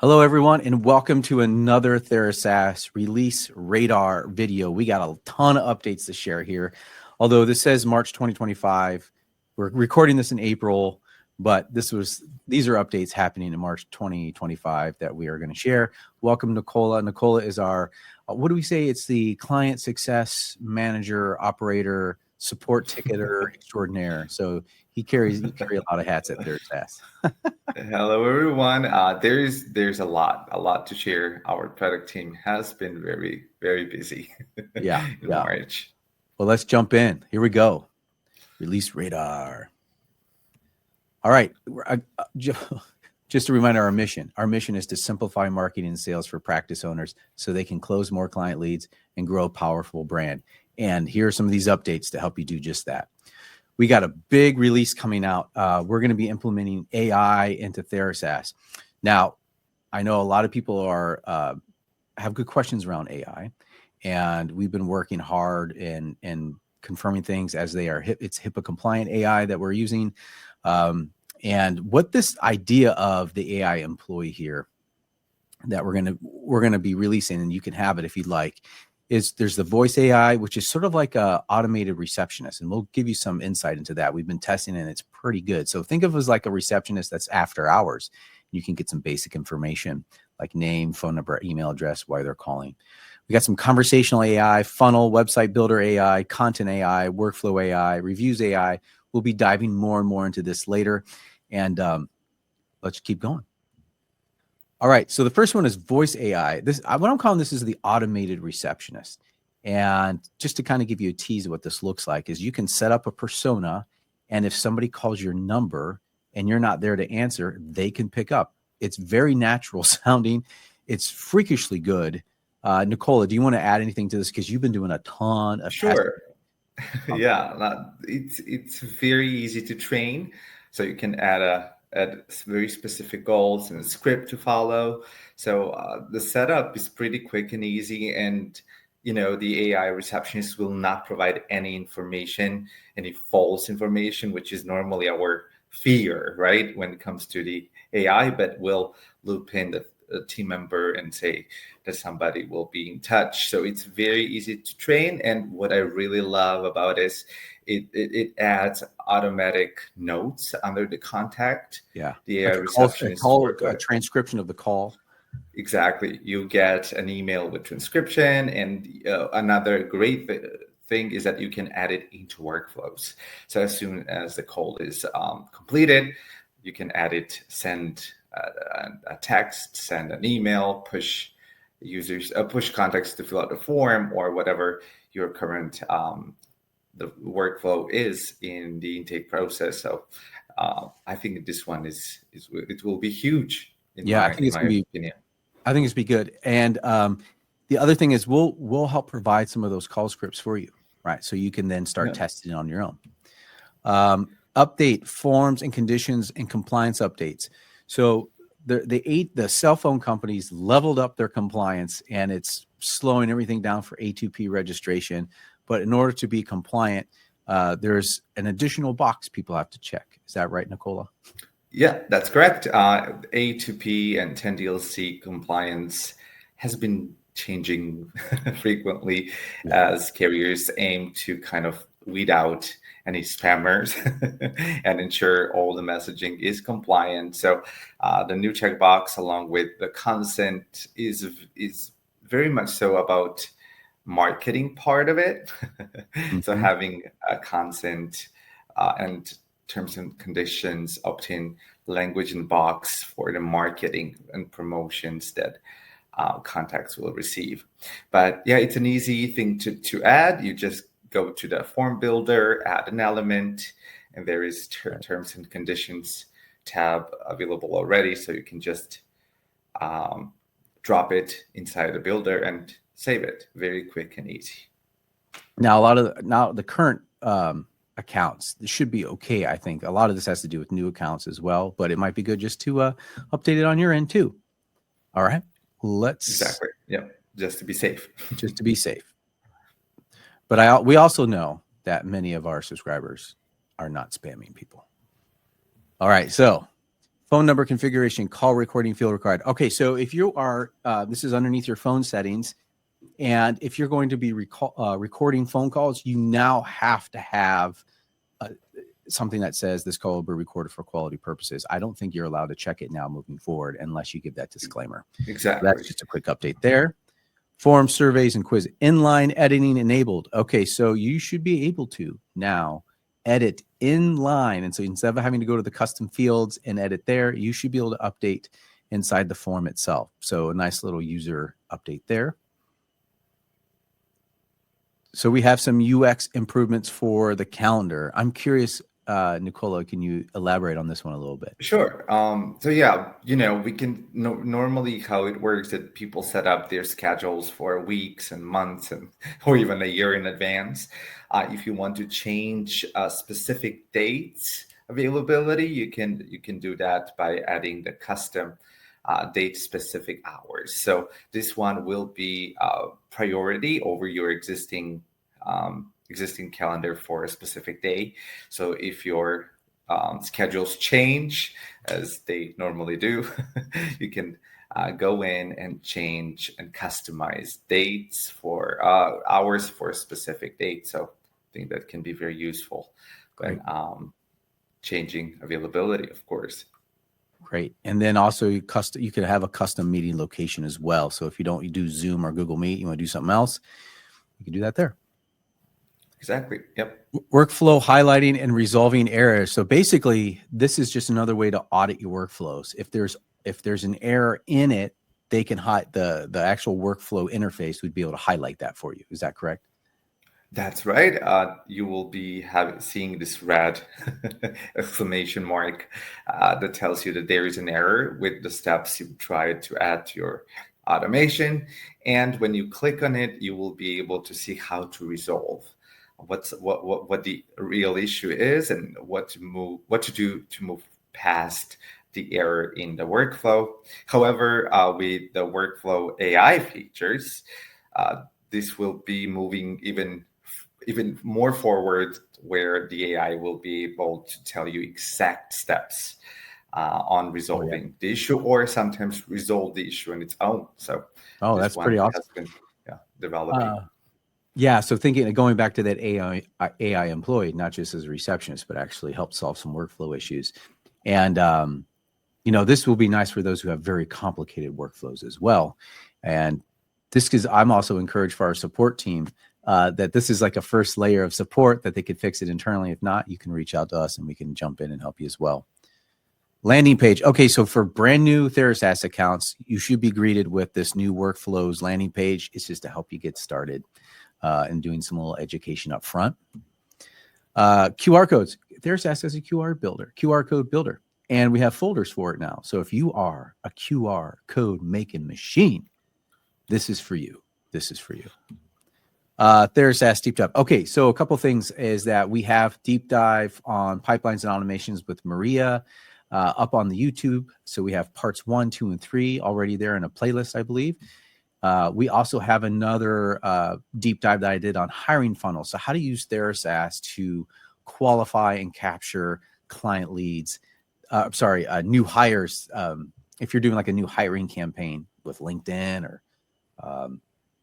Hello, everyone, and welcome to another TheraSaaS release radar video. We got a ton of updates to share here. Although this says March 2025, we're recording this in April, but these are updates happening in March 2025 that we are going to share. Welcome, Nicola. Nicola is our, what do we say? It's the client success manager, operator, support ticketer extraordinaire. So you carry a lot of hats at TheraSaaS. Hello, everyone. There's a lot to share. Our product team has been very busy. Yeah. In March. Well, let's jump in. Here we go. Release radar. All right. Just a reminder, our mission. Our mission is to simplify marketing and sales for practice owners so they can close more client leads and grow a powerful brand. And here are some of these updates to help you do just that. We got a big release coming out. We're going to be implementing AI into TheraSaaS. Now, I know a lot of people have good questions around AI, and we've been working hard in confirming things as they are. It's HIPAA compliant AI that we're using. And what this idea of the AI employee here that we're gonna be releasing, and you can have it if you'd like, is there's the voice AI, which is sort of like a automated receptionist, and we'll give you some insight into that. We've been testing it, and it's pretty good. So think of it as like a receptionist that's after hours. You can get some basic information like name, phone number, email address, why they're calling. We got some conversational AI, funnel, website builder AI, content AI, workflow AI, reviews AI. We'll be diving more and more into this later, and let's keep going. All right, so the first one is voice AI. What I'm calling this is the automated receptionist. And just to kind of give you a tease of what this looks like is you can set up a persona, and if somebody calls your number and you're not there to answer, they can pick up. It's very natural sounding. It's freakishly good. Nicola, do you want to add anything to this? Because you've been doing a ton of Sure. Yeah, it's very easy to train. So you can add very specific goals and a script to follow. So the setup is pretty quick and easy. And, the AI receptionist will not provide any information, any false information, which is normally our fear, right? When it comes to the AI, but we'll loop in the team member and say that somebody will be in touch. So it's very easy to train. And what I really love about it is it adds automatic notes under the contact. Yeah. The AI receptionist a transcription of the call. Exactly. You get an email with transcription. And another great thing is that you can add it into workflows. So as soon as the call is completed, you can add it, send a text, send an email, push contacts to fill out the form or whatever your current the workflow is in the intake process. So I think this one it will be huge. I think it's going to be opinion. I think it's be good. And the other thing is we'll help provide some of those call scripts for you, right? So you can then start testing it on your own. Update forms and conditions and compliance updates. So the cell phone companies leveled up their compliance, and it's slowing everything down for A2P registration. But in order to be compliant, there's an additional box people have to check. Is that right, Nicola? Yeah, that's correct. A2P and 10DLC compliance has been changing frequently as carriers aim to kind of weed out any spammers and ensure all the messaging is compliant. So the new checkbox along with the consent is very much so about marketing part of it. So having a consent and terms and conditions, opt-in language in box for the marketing and promotions that contacts will receive. But yeah, it's an easy thing to add. You just go to the form builder, add an element, and there is terms and conditions tab available already. So you can just drop it inside the builder and save it. Very quick and easy. Now, the current accounts, this should be okay. I think a lot of this has to do with new accounts as well, but it might be good just to update it on your end too. All right, exactly. Yeah, just to be safe. Just to be safe. But we also know that many of our subscribers are not spamming people. All right, so Phone number configuration, call recording field required. Okay, so if you are, this is underneath your phone settings, and if you're going to be recording phone calls, you now have to have something that says this call will be recorded for quality purposes. I don't think you're allowed to check it now moving forward unless you give that disclaimer. Exactly. So that's just a quick update there. Form, surveys, and quiz. Inline editing enabled. Okay, so you should be able to now edit inline. And so instead of having to go to the custom fields and edit there, you should be able to update inside the form itself. So a nice little user update there. So we have some UX improvements for the calendar. I'm curious, Nicola, can you elaborate on this one a little bit? Sure. So yeah, we can normally how it works that people set up their schedules for weeks and months and or even a year in advance. If you want to change specific dates availability, you can do that by adding the custom date specific hours. So this one will be priority over your existing calendar for a specific day. So if your schedules change as they normally do, you can go in and change and customize dates for hours for a specific date. So I think that can be very useful when changing availability, of course. Great. And then also you can have a custom meeting location as well. So if you do Zoom or Google Meet, you want to do something else, you can do that there. Exactly. Yep. Workflow highlighting and resolving errors. So basically, this is just another way to audit your workflows. If there's an error in it, they can hide the actual workflow interface would be able to highlight that for you. Is that correct? That's right. You will be seeing this red exclamation mark that tells you that there is an error with the steps you tried to add to your automation. And when you click on it, you will be able to see how to resolve what the real issue is and what to do to move past the error in the workflow. However, with the workflow AI features, this will be moving even more forward, where the AI will be able to tell you exact steps on resolving the issue, or sometimes resolve the issue on its own. So, that's pretty awesome. Has been developing. Yeah, so going back to that AI employee, not just as a receptionist, but actually help solve some workflow issues. And, this will be nice for those who have very complicated workflows as well. And this is, I'm also encouraged for our support team that this is like a first layer of support that they could fix it internally. If not, you can reach out to us and we can jump in and help you as well. Landing page. Okay, so for brand new TheraSaaS accounts, you should be greeted with this new workflows landing page. It's just to help you get started. And doing some little education up front. QR codes. TheraSaaS has a QR code builder, and we have folders for it now. So if you are a QR code making machine, this is for you. TheraSaaS deep dive. Okay, so a couple things is that we have deep dive on pipelines and automations with Maria up on the YouTube. So we have parts 1, 2, and 3 already there in a playlist, I believe. We also have another deep dive that I did on hiring funnels. So how to use TheraSaaS to qualify and capture client leads. New hires. If you're doing like a new hiring campaign with LinkedIn or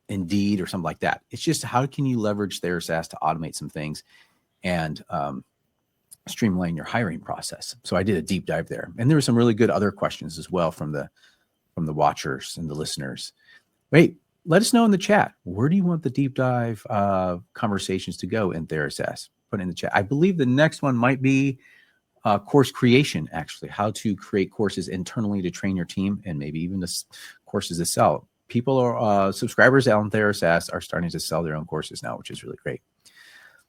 Indeed or something like that. It's just how can you leverage TheraSaaS to automate some things and streamline your hiring process. So I did a deep dive there. And there were some really good other questions as well from the watchers and the listeners. Wait, let us know in the chat. Where do you want the deep dive conversations to go in TheraSaaS? Put it in the chat. I believe the next one might be course creation, actually, how to create courses internally to train your team and maybe even courses to sell. People are subscribers on TheraSaaS are starting to sell their own courses now, which is really great.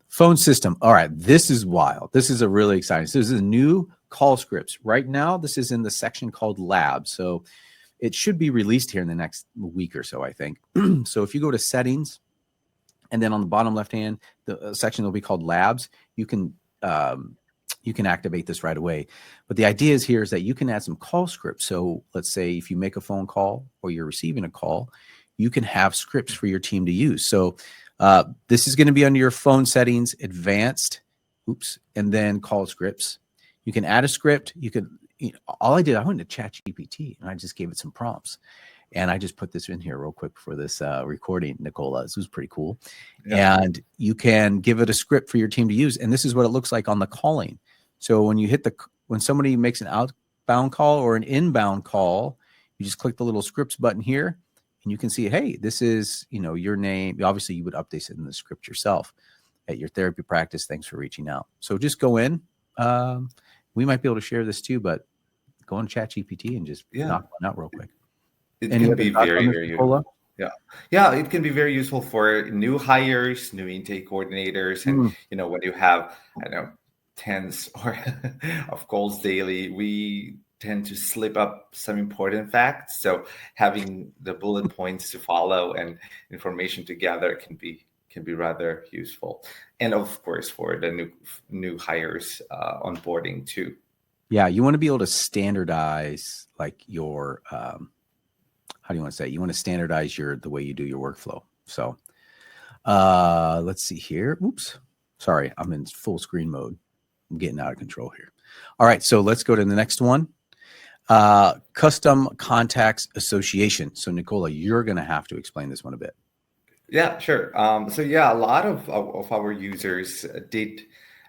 Phone system. All right, this is wild. This is a really exciting. So this is a new call scripts. Right now, this is in the section called Labs. So it should be released here in the next week or so, I think. So if you go to settings, and then on the bottom left hand, the section will be called Labs. You can activate this right away. But the idea is that you can add some call scripts. So let's say if you make a phone call or you're receiving a call, you can have scripts for your team to use. So this is going to be under your phone settings, advanced, and then call scripts. You can add a script. all I did, I went to ChatGPT and I just gave it some prompts. And I just put this in here real quick for this recording, Nicola. This was pretty cool. Yeah. And you can give it a script for your team to use. And this is what it looks like on the calling. So when you when somebody makes an outbound call or an inbound call, you just click the little scripts button here and you can see, hey, this is, your name. Obviously, you would update it in the script yourself at your therapy practice. Thanks for reaching out. So just go in. We might be able to share this too, but go on ChatGPT and just knock one out real quick. It Any can other be thoughts on very, this, very Nicola? useful. Yeah, it can be very useful for new hires, new intake coordinators, and when you have, I don't know, tens or of calls daily, we tend to slip up some important facts. So having the bullet points to follow and information together can be rather useful. And of course, for the new hires onboarding too. Yeah, you want to be able to standardize like your how do you want to say it? You want to standardize the way you do your workflow. So let's see here. Oops. Sorry, I'm in full screen mode. I'm getting out of control here. All right, so let's go to the next one. Custom contacts association. So Nicola, you're going to have to explain this one a bit. Yeah, sure. So yeah, a lot of our users did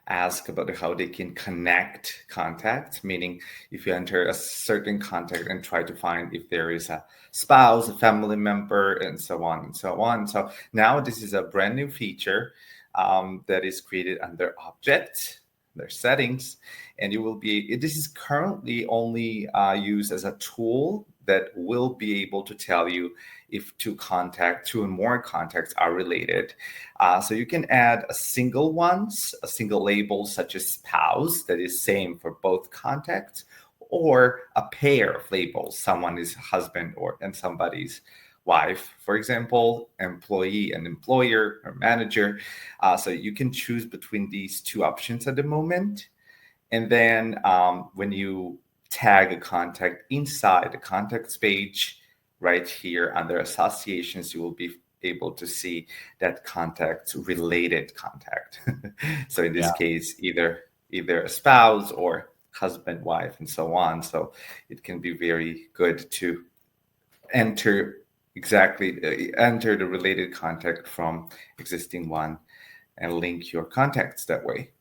ask about how they can connect contacts, meaning if you enter a certain contact and try to find if there is a spouse, a family member, and so on and so on. So now this is a brand new feature that is created under Object, their settings, and this is currently only used as a tool that will be able to tell you if two and more contacts are related. So you can add a single label such as spouse that is same for both contacts, or a pair of labels, someone is husband and somebody's wife, for example, employee and employer or manager. So you can choose between these two options at the moment. And then when you tag a contact inside the contacts page, right here under associations, you will be able to see that contact's related contact. So in this case, either a spouse or husband, wife, and so on. So it can be very good to enter the related contact from existing one and link your contacts that way.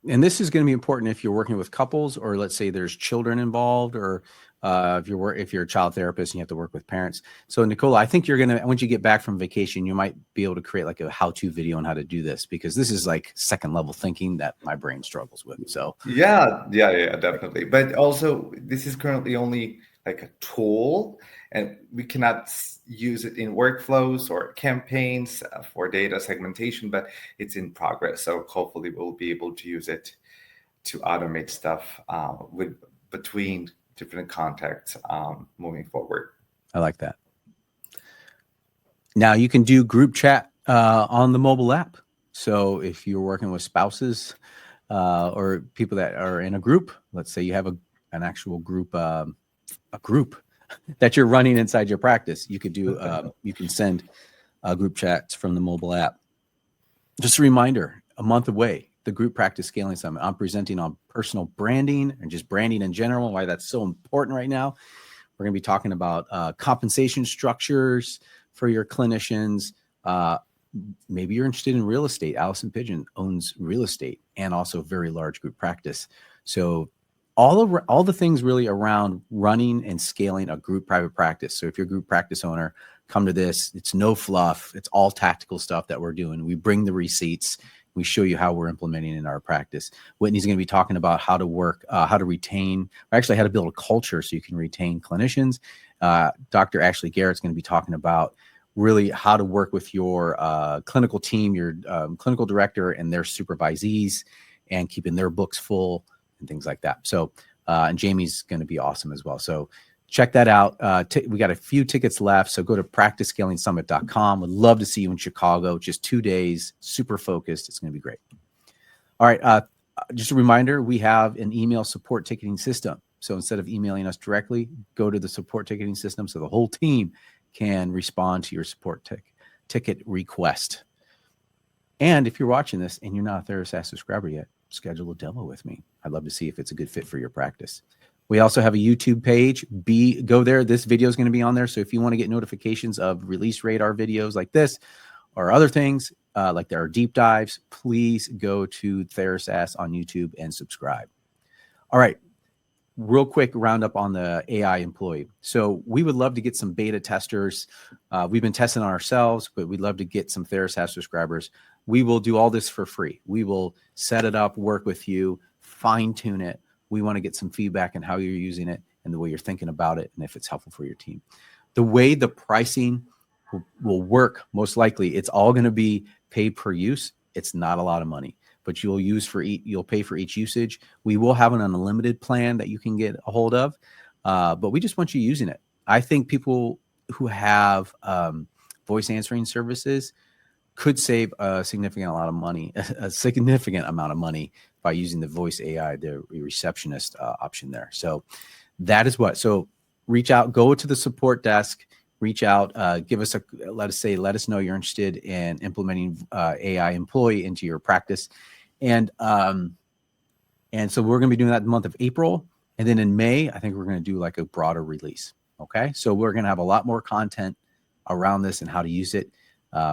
And this is going to be important if you're working with couples, or let's say there's children involved, or if you're a child therapist and you have to work with parents. So Nicola, I think once you get back from vacation, you might be able to create like a how-to video on how to do this, because this is like second level thinking that my brain struggles with. So yeah, definitely. But also, this is currently only like a tool, and we cannot use it in workflows or campaigns for data segmentation, but it's in progress. So hopefully we'll be able to use it to automate stuff between different contacts moving forward. I like that. Now you can do group chat on the mobile app. So if you're working with spouses or people that are in a group, let's say you have an actual group, a group that you're running inside your practice, you could do, you can send group chats from the mobile app. Just a reminder, a month away, the Group Practice Scaling Summit. I'm presenting on personal branding and just branding in general, why that's so important right now. We're going to be talking about compensation structures for your clinicians. Maybe you're interested in real estate. Allison Pigeon owns real estate and also very large group practice. So all the things really around running and scaling a group private practice. So if you're a group practice owner, come to this. It's no fluff. It's all tactical stuff that we're doing. We bring the receipts. We show you how we're implementing in our practice. Whitney's going to be talking about how to work, how to retain, or actually how to build a culture so you can retain clinicians. Dr. Ashley Garrett's going to be talking about really how to work with your clinical team, your clinical director and their supervisees, and keeping their books full and things like that. So, and Jamie's going to be awesome as well. So check that out. We got a few tickets left. So go to practicescalingsummit.com. Would love to see you in Chicago. Just 2 days, super focused. It's going to be great. All right. Just a reminder, we have an email support ticketing system. So instead of emailing us directly, go to the support ticketing system so the whole team can respond to your support ticket request. And if you're watching this and you're not a TheraSaaS subscriber yet, schedule a demo with me. I'd love to see if it's a good fit for your practice. We also have a YouTube page. Go there. This video is going to be on there. So if you want to get notifications of release radar videos like this or other things, like there are deep dives, please go to TheraSaaS on YouTube and subscribe. All right. Real quick roundup on the AI employee. So we would love to get some beta testers. We've been testing on ourselves, but we'd love to get some TheraSaaS subscribers. We will do all this for free. We will set it up, work with you, fine tune it. We want to get some feedback on how you're using it and the way you're thinking about it and if it's helpful for your team. The way the pricing will work, most likely, it's all going to be paid per use. It's not a lot of money, but you'll pay for each usage. We will have an unlimited plan that you can get a hold of, but we just want you using it. I think people who have voice answering services could save a significant amount of money by using the voice AI, the receptionist option there. So that is what. So reach out, go to the support desk, reach out, let us know you're interested in implementing AI employee into your practice. And so we're going to be doing that in the month of April. And then in May, I think we're going to do like a broader release. Okay. So we're going to have a lot more content around this and how to use it.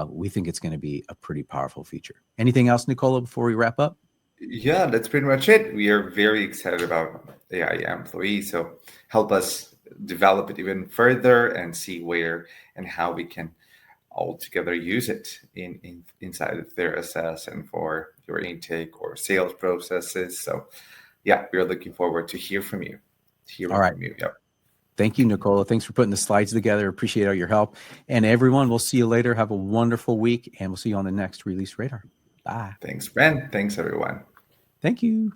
We think it's going to be a pretty powerful feature. Anything else, Nicola, before we wrap up? Yeah, that's pretty much it. We are very excited about AI employee. So help us develop it even further and see where and how we can all together use it inside of TheraSaaS and for your intake or sales processes. So yeah, we're looking forward to hear from you. All right. Yep. Thank you, Nicola. Thanks for putting the slides together. Appreciate all your help. And everyone, we'll see you later. Have a wonderful week, and we'll see you on the next Release Radar. Bye. Thanks, Ben. Thanks, everyone. Thank you.